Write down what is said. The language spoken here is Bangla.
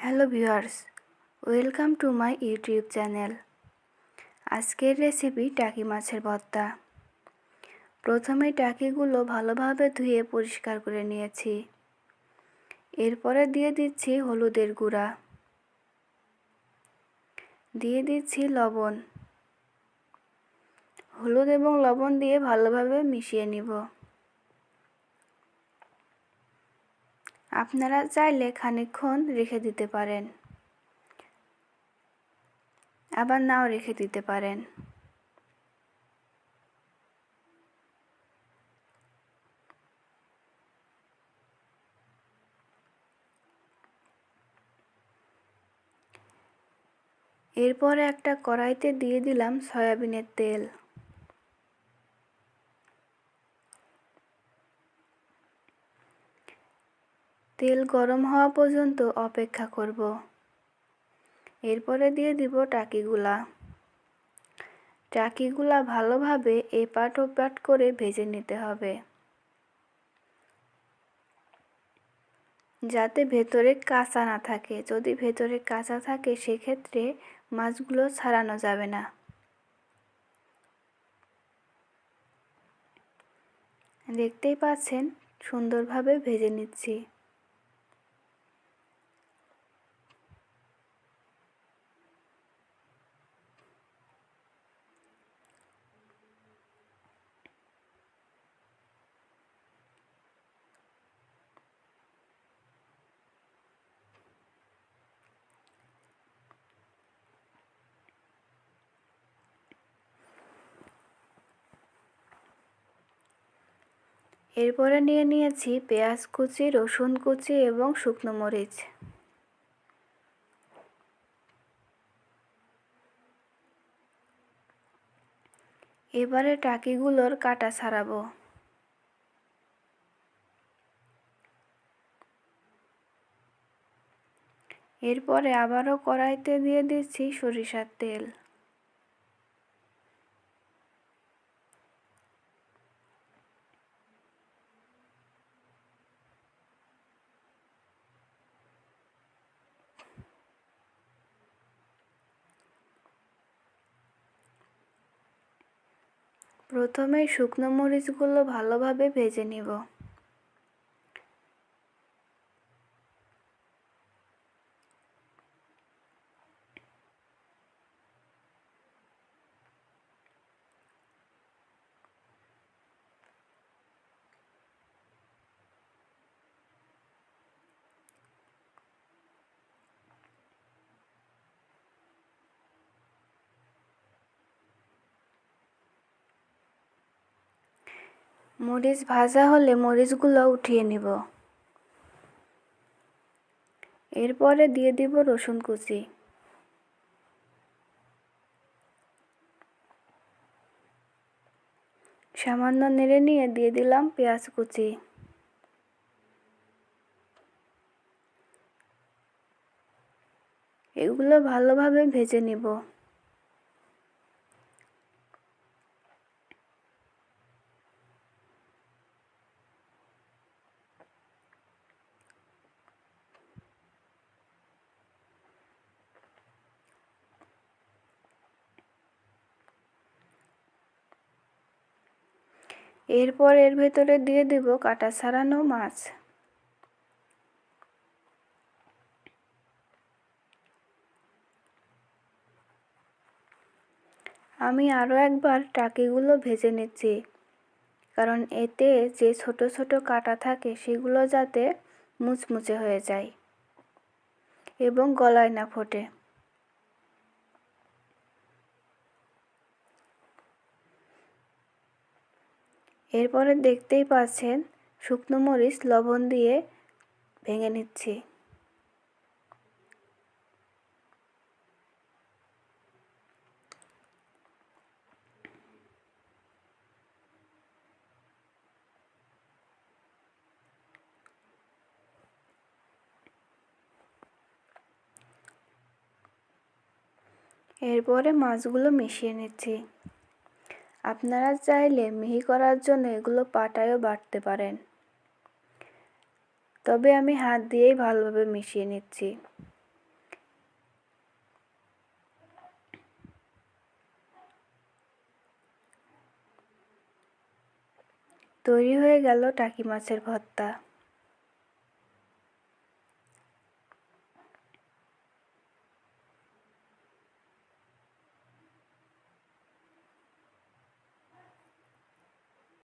Hello viewers, welcome to my YouTube channel. আজকের রেসিপি টাকি মাছের ভর্তা। প্রথমে টাকিগুলো ভালোভাবে ধুয়ে পরিষ্কার করে নিয়েছি। এরপরে দিয়ে দিচ্ছি হলুদের গুঁড়া, দিয়ে দিচ্ছি লবণ। হলুদ এবং লবণ দিয়ে ভালোভাবে মিশিয়ে নিব। আপনারা চাইলে খানিকক্ষণ রেখে দিতে পারেন, আবার নাও রেখে দিতে পারেন। এরপরে একটা কড়াইতে দিয়ে দিলাম সয়াবিনের তেল। তেল গরম হওয়া পর্যন্ত অপেক্ষা করব। এরপরে দিয়ে দিব টাকিগুলা ভালোভাবে এপাট ওপাট করে ভেজে নিতে হবে, যাতে ভেতরে কাঁচা না থাকে। যদি ভেতরে কাঁচা থাকে সেক্ষেত্রে মাছগুলো ছাড়ানো যাবে না। দেখতেই পাচ্ছেন সুন্দরভাবে ভেজে নিচ্ছি। এরপরে নিয়ে নিয়েছি পেঁয়াজ কুচি, রসুন কুচি এবং শুকনো মরিচ। এবারে টাকিগুলোর কাটা ছাড়াবো। এরপরে আবারও কড়াইতে দিয়ে দিচ্ছি সরিষার তেল। প্রথমে শুকনো মরিচগুলো ভালোভাবে ভেজে নিব। মরিচ ভাজা হলে মরিচগুলো উঠিয়ে নিব। এরপরে দিয়ে দিব রসুন কুচি। সামান্য নেড়ে নিয়ে দিয়ে দিলাম পেঁয়াজ কুচি। এগুলো ভালোভাবে ভেজে নিব। এরপর এর ভেতরে দিয়ে দেব কাটা ছাড়ানো মাছ। আমি আরও একবার টাকিগুলো ভেজে নিচ্ছি, কারণ এতে যে ছোট ছোট কাটা থাকে সেগুলো যাতে মুচমুচে হয়ে যায় এবং গলায় না ফোটে। এরপরে দেখতেই পাচ্ছেন শুকনো মরিচ লবণ দিয়ে ভেঙে নিচ্ছি। এরপরে মাছগুলো মিশিয়ে নিচ্ছি। আপনারা চাইলে মিহি করার জন্য এগুলো পাটায়ও বাটতে পারেন, তবে আমি হাত দিয়েই ভালোভাবে মিশিয়ে নিচ্ছি। তৈরি হয়ে গেল টাকি মাছের ভর্তা।